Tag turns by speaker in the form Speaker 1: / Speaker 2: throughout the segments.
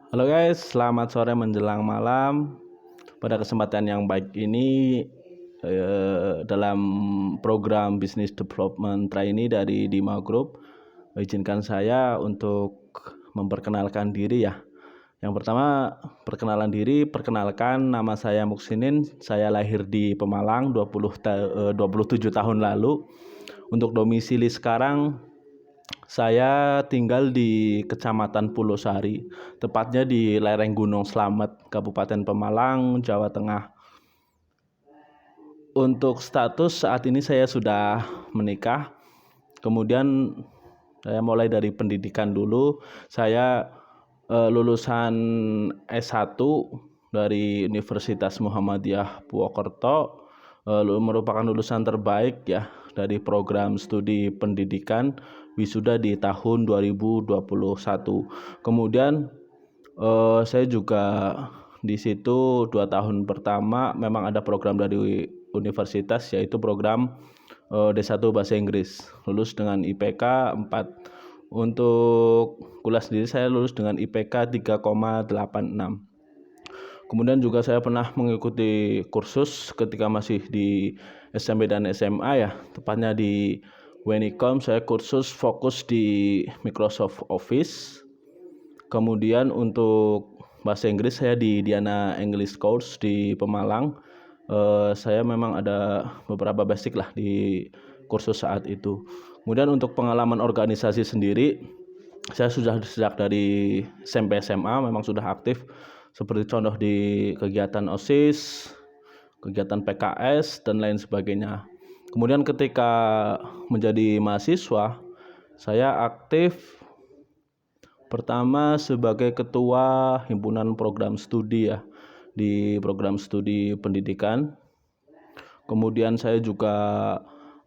Speaker 1: Halo guys, selamat sore menjelang malam. Pada kesempatan yang baik ini, dalam program Business Development Trainee dari Dima Group, izinkan saya untuk memperkenalkan diri ya. Yang pertama, perkenalkan nama saya Muksinin. Saya lahir di Pemalang 27 tahun lalu. Untuk domisili sekarang saya tinggal di Kecamatan Pulau Sari, tepatnya di lereng Gunung Slamet, Kabupaten Pemalang, Jawa Tengah. Untuk status saat ini saya sudah menikah. Kemudian saya mulai dari pendidikan dulu. Saya lulusan S1 dari Universitas Muhammadiyah Purwokerto, merupakan lulusan terbaik ya dari program studi pendidikan wisuda di tahun 2021. Kemudian saya juga di situ 2 tahun pertama memang ada program dari universitas, yaitu program D1 Bahasa Inggris, lulus dengan IPK 4. Untuk kuliah sendiri saya lulus dengan IPK 3,86. Kemudian juga saya pernah mengikuti kursus ketika masih di SMP dan SMA ya, tepatnya di Wenicom. Saya kursus fokus di Microsoft Office. Kemudian untuk bahasa Inggris saya di Diana English Course di Pemalang. Saya memang ada beberapa basic lah di kursus saat itu. Kemudian untuk pengalaman organisasi sendiri, saya sudah sejak dari SMP SMA memang sudah aktif, seperti contoh di kegiatan OSIS, kegiatan PKS dan lain sebagainya. Kemudian ketika menjadi mahasiswa, saya aktif pertama sebagai ketua himpunan program studi ya, di program studi pendidikan. Kemudian saya juga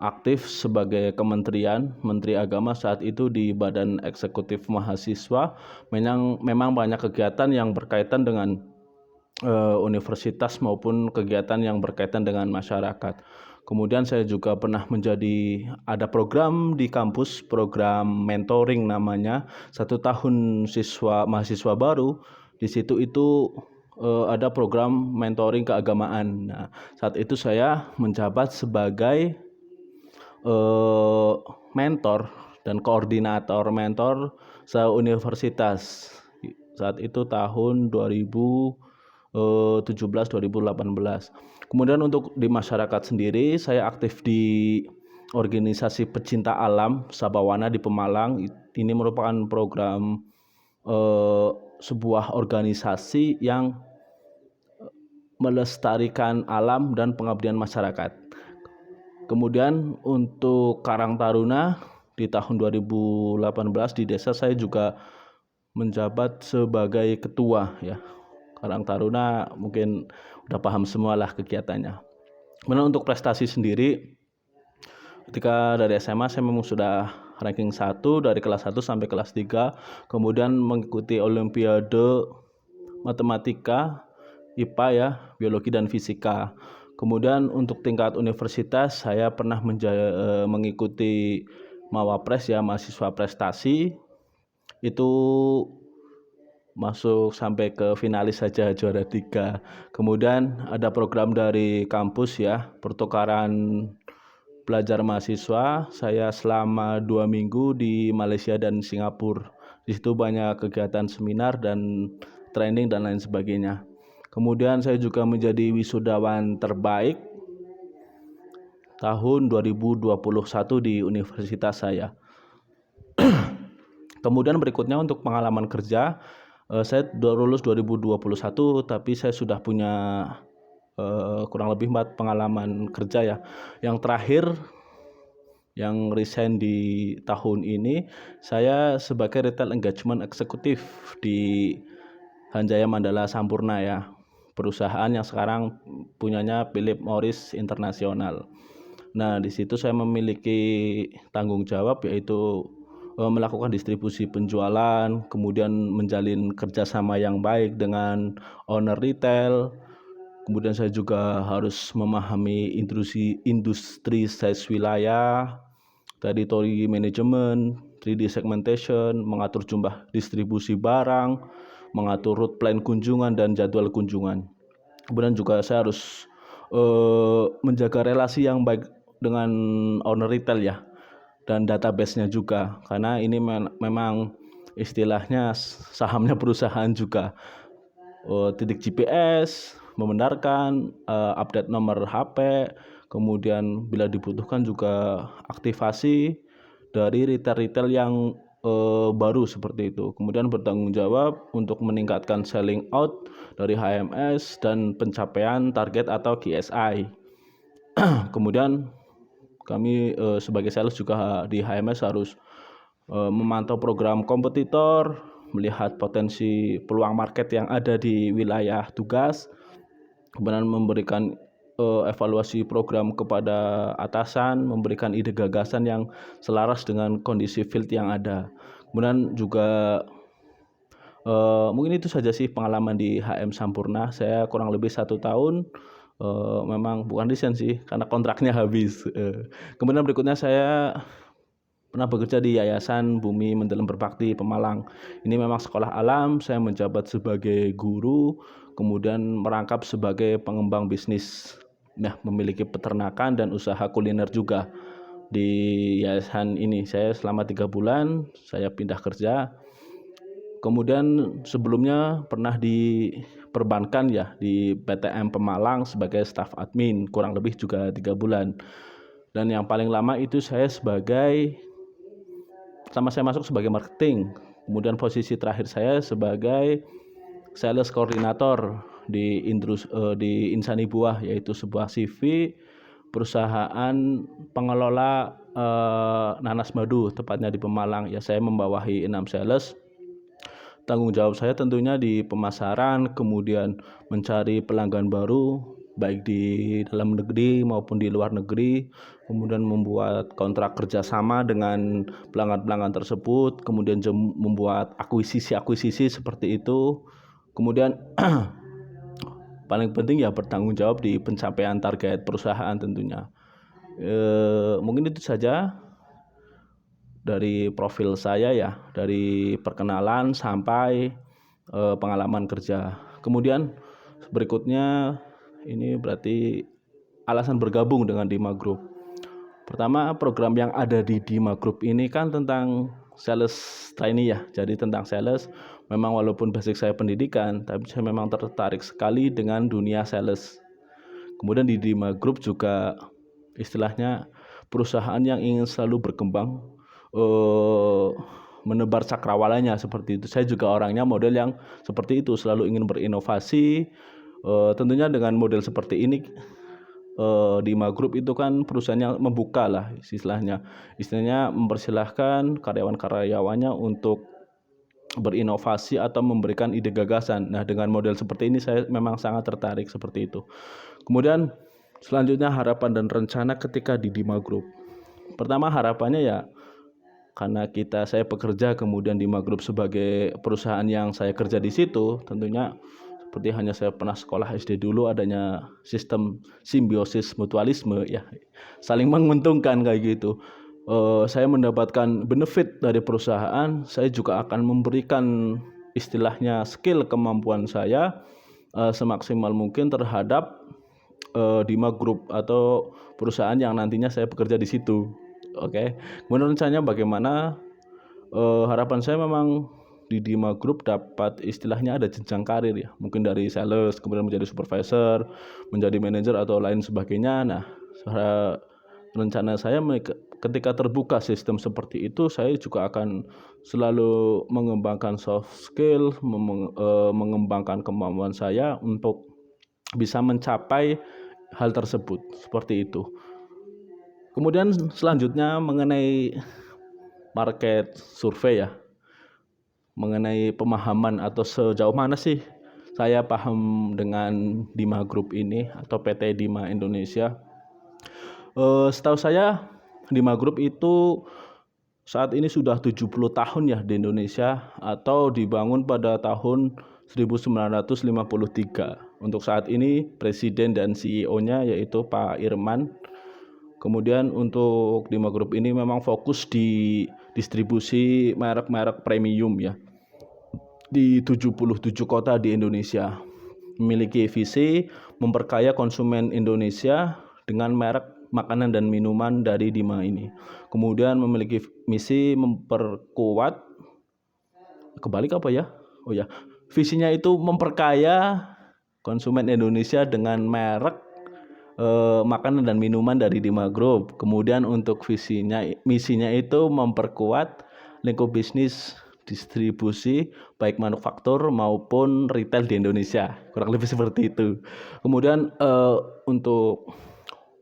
Speaker 1: aktif sebagai Menteri Agama saat itu di Badan Eksekutif Mahasiswa. Memang banyak kegiatan yang berkaitan dengan universitas maupun kegiatan yang berkaitan dengan masyarakat. Kemudian saya juga pernah ada program di kampus, program mentoring namanya, 1 tahun mahasiswa baru. Di situ itu ada program mentoring keagamaan. Nah, saat itu saya menjabat sebagai mentor dan koordinator mentor se-universitas. Saat itu tahun 2017-2018. Kemudian untuk di masyarakat sendiri, saya aktif di organisasi pecinta alam Sabawana di Pemalang. Ini merupakan program sebuah organisasi yang melestarikan alam dan pengabdian masyarakat. Kemudian untuk Karang Taruna di tahun 2018 di desa saya juga menjabat sebagai ketua ya. Karang Taruna mungkin udah paham semua lah kegiatannya. Kemudian untuk prestasi sendiri, ketika dari SMA saya memang sudah ranking 1 dari kelas 1 sampai kelas 3. Kemudian mengikuti olimpiade matematika, IPA ya, biologi dan fisika. Kemudian untuk tingkat universitas saya pernah mengikuti Mawapres ya, mahasiswa prestasi. Itu masuk sampai ke finalis saja, juara 3. Kemudian ada program dari kampus ya, pertukaran belajar mahasiswa. Saya selama 2 minggu di Malaysia dan Singapura. Di situ banyak kegiatan seminar dan training dan lain sebagainya. Kemudian saya juga menjadi wisudawan terbaik tahun 2021 di universitas saya. Kemudian berikutnya untuk pengalaman kerja, saya lulus 2021, tapi saya sudah punya kurang lebih 4 pengalaman kerja ya. Yang terakhir yang resign di tahun ini, saya sebagai Retail Engagement Eksekutif di Hanjaya Mandala Sampurna ya, perusahaan yang sekarang punyanya Philip Morris Internasional. Nah, di situ saya memiliki tanggung jawab, yaitu melakukan distribusi penjualan, kemudian menjalin kerjasama yang baik dengan owner retail. Kemudian saya juga harus memahami industri size wilayah, territory management, 3D segmentation, mengatur jumlah distribusi barang, mengatur route plan kunjungan dan jadwal kunjungan. Kemudian juga saya harus menjaga relasi yang baik dengan owner retail ya, dan database-nya juga, karena ini memang istilahnya sahamnya perusahaan juga. Titik GPS, membenarkan update nomor HP, kemudian bila dibutuhkan juga aktivasi dari retail-retail yang baru seperti itu. Kemudian bertanggung jawab untuk meningkatkan selling out dari HMS dan pencapaian target atau KSI. Kemudian kami sebagai sales juga di HMS harus memantau program kompetitor, melihat potensi peluang market yang ada di wilayah tugas, kemudian memberikan evaluasi program kepada atasan, memberikan ide gagasan yang selaras dengan kondisi field yang ada. Kemudian juga mungkin itu saja sih pengalaman di HM Sampurna. Saya kurang lebih 1 tahun. Memang bukan desain sih, karena kontraknya habis. Kemudian berikutnya saya pernah bekerja di Yayasan Bumi Mendalam Berbakti Pemalang. Ini memang sekolah alam, saya menjabat sebagai guru, kemudian merangkap sebagai pengembang bisnis. Nah, memiliki peternakan dan usaha kuliner juga. Di yayasan ini saya selama 3 bulan, saya pindah kerja. Kemudian sebelumnya pernah di perbankan ya, di PTM Pemalang sebagai staf admin, kurang lebih juga 3 bulan. Dan yang paling lama itu saya masuk sebagai marketing. Kemudian posisi terakhir saya sebagai sales koordinator di Insani Buah, yaitu sebuah CV perusahaan pengelola nanas madu, tepatnya di Pemalang. Ya, saya membawahi 6 sales. Tanggung jawab saya tentunya di pemasaran, kemudian mencari pelanggan baru baik di dalam negeri maupun di luar negeri, kemudian membuat kontrak kerjasama dengan pelanggan-pelanggan tersebut, kemudian membuat akuisisi seperti itu. Kemudian paling penting ya bertanggung jawab di pencapaian target perusahaan tentunya. Mungkin itu saja dari profil saya ya, dari perkenalan sampai pengalaman kerja. Kemudian berikutnya ini berarti alasan bergabung dengan Dima Group. Pertama, program yang ada di Dima Group ini kan tentang sales trainee ya. Jadi tentang sales, memang walaupun basic saya pendidikan, tapi saya memang tertarik sekali dengan dunia sales. Kemudian di Dima Group juga istilahnya perusahaan yang ingin selalu berkembang, menebar cakrawalanya seperti itu. Saya juga orangnya model yang seperti itu, selalu ingin berinovasi. Tentunya dengan model seperti ini, Dima Group itu kan perusahaannya membuka lah istilahnya mempersilahkan karyawan-karyawannya untuk berinovasi atau memberikan ide gagasan. Nah, dengan model seperti ini saya memang sangat tertarik seperti itu. Kemudian selanjutnya harapan dan rencana ketika di Dima Group. Pertama, harapannya ya karena saya bekerja, kemudian Dima Group sebagai perusahaan yang saya kerja di situ, tentunya seperti hanya saya pernah sekolah SD dulu, adanya sistem simbiosis mutualisme ya, saling menguntungkan kayak gitu. Saya mendapatkan benefit dari perusahaan, saya juga akan memberikan istilahnya skill kemampuan saya semaksimal mungkin terhadap Dima Group atau perusahaan yang nantinya saya bekerja di situ. Oke. Kemudian rencananya bagaimana? Harapan saya memang di Dima Group dapat istilahnya ada jenjang karir ya, mungkin dari sales kemudian menjadi supervisor, menjadi manajer atau lain sebagainya. Nah, rencana saya ketika terbuka sistem seperti itu, saya juga akan selalu mengembangkan soft skill, mengembangkan kemampuan saya untuk bisa mencapai hal tersebut seperti itu. Kemudian selanjutnya mengenai market survei ya, mengenai pemahaman atau sejauh mana sih saya paham dengan Dima Group ini atau PT Dima Indonesia. Setahu saya Dima Group itu saat ini sudah 70 tahun ya di Indonesia, atau dibangun pada tahun 1953. Untuk saat ini presiden dan CEO-nya yaitu Pak Irman. Kemudian untuk Dima Group ini memang fokus di distribusi merek-merek premium ya. di 77 kota di Indonesia. Memiliki visi memperkaya konsumen Indonesia dengan merek makanan dan minuman dari Dima ini. Kemudian memiliki misi memperkuat, kebalik apa ya? Oh ya, visinya itu memperkaya konsumen Indonesia dengan merek makanan dan minuman dari Dima Group. Kemudian untuk misinya itu memperkuat lingkup bisnis distribusi baik manufaktur maupun retail di Indonesia, kurang lebih seperti itu. Kemudian untuk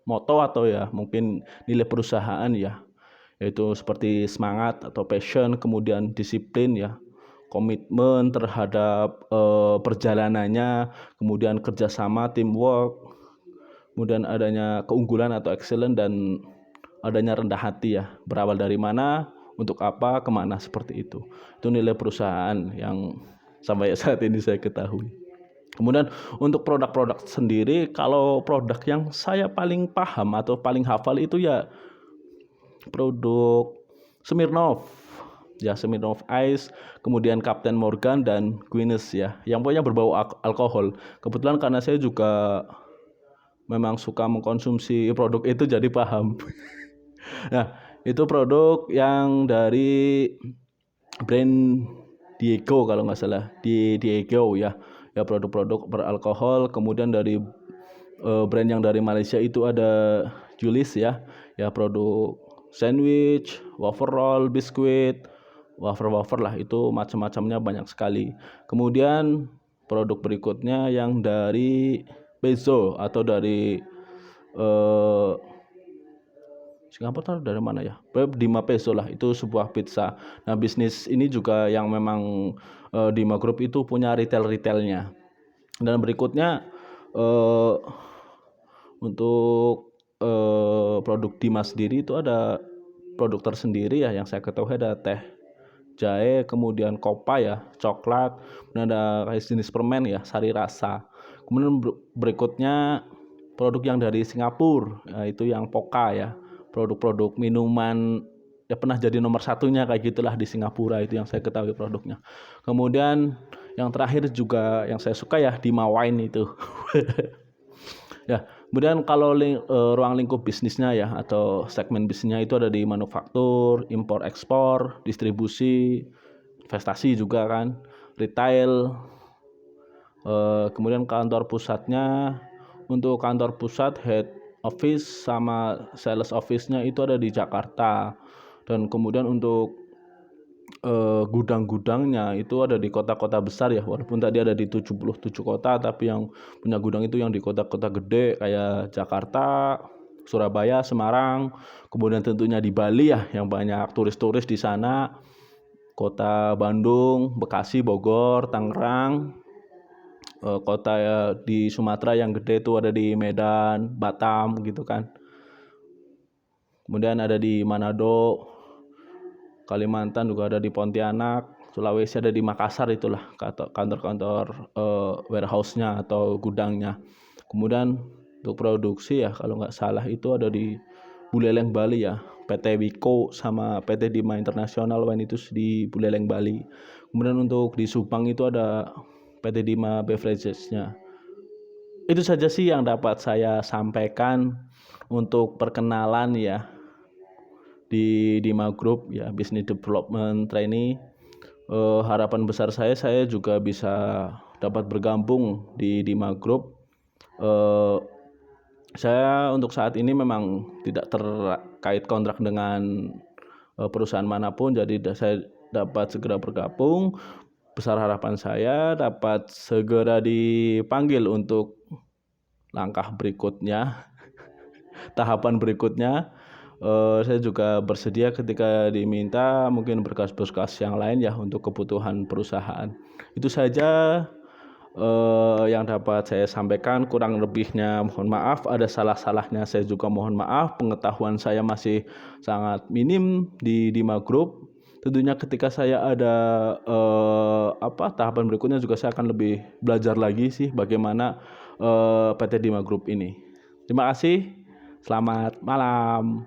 Speaker 1: moto atau ya mungkin nilai perusahaan ya, yaitu seperti semangat atau passion, kemudian disiplin ya, komitmen terhadap perjalanannya, kemudian kerjasama, teamwork, kemudian adanya keunggulan atau excellent, dan adanya rendah hati ya, berawal dari mana, untuk apa, kemana, seperti itu. Itu nilai perusahaan yang sampai saat ini saya ketahui. Kemudian untuk produk-produk sendiri, kalau produk yang saya paling paham atau paling hafal itu ya produk Smirnoff ya, Smirnoff Ice, kemudian Captain Morgan dan Guinness ya, yang pokoknya berbau alkohol. Kebetulan karena saya juga memang suka mengkonsumsi produk itu, jadi paham. Nah, itu produk yang dari brand Diego kalau nggak salah, di Diego ya, produk-produk beralkohol. Kemudian dari brand yang dari Malaysia itu ada Julis ya, produk sandwich, wafer roll, biskuit, wafer lah, itu macam-macamnya banyak sekali. Kemudian produk berikutnya yang dari Pezzo atau dari Singapura, dari mana ya? Dima Pezzo lah, itu sebuah pizza. Nah, bisnis ini juga yang memang Dima Group itu punya retailnya. Dan berikutnya untuk produk Dima sendiri itu ada produk tersendiri ya, yang saya ketahui ada teh jahe, kemudian kopa ya, coklat, kemudian ada jenis permen ya, sari rasa. Kemudian berikutnya produk yang dari Singapura, itu yang Poka ya, produk-produk minuman ya, pernah jadi nomor satunya kayak gitulah di Singapura, itu yang saya ketahui produknya. Kemudian yang terakhir juga yang saya suka ya, Dima Wine itu. Ya, kemudian kalau ruang lingkup bisnisnya ya, atau segmen bisnisnya itu ada di manufaktur, impor ekspor, distribusi, investasi juga kan, retail. Kemudian kantor pusatnya, untuk kantor pusat head office sama sales office-nya itu ada di Jakarta. Dan kemudian untuk gudang-gudangnya itu ada di kota-kota besar ya, walaupun tadi ada di 77 kota, tapi yang punya gudang itu yang di kota-kota gede kayak Jakarta, Surabaya, Semarang, kemudian tentunya di Bali ya, yang banyak turis-turis di sana, kota Bandung, Bekasi, Bogor, Tangerang, kota ya di Sumatera yang gede itu ada di Medan, Batam gitu kan. Kemudian ada di Manado, Kalimantan juga ada di Pontianak, Sulawesi ada di Makassar, itulah kantor-kantor warehouse-nya atau gudangnya. Kemudian untuk produksi ya, kalau nggak salah itu ada di Buleleng, Bali ya, PT Wiko sama PT Dima International Wine itu di Buleleng, Bali. Kemudian untuk di Subang itu ada PT Dima Beverages-nya. Itu saja sih yang dapat saya sampaikan untuk perkenalan ya di Dima Group ya, Business Development Trainee. Harapan besar saya juga bisa dapat bergabung di Dima Group. Saya untuk saat ini memang tidak terkait kontrak dengan perusahaan manapun, jadi saya dapat segera bergabung. Besar harapan saya dapat segera dipanggil untuk langkah berikutnya, tahapan berikutnya. Saya juga bersedia ketika diminta mungkin berkas-berkas yang lain ya untuk kebutuhan perusahaan. Itu saja yang dapat saya sampaikan. Kurang lebihnya mohon maaf, ada salah-salahnya saya juga mohon maaf. Pengetahuan saya masih sangat minim di Dima Group. Tentunya ketika saya ada tahapan berikutnya juga saya akan lebih belajar lagi sih bagaimana PT Dima Group ini. Terima kasih. Selamat malam.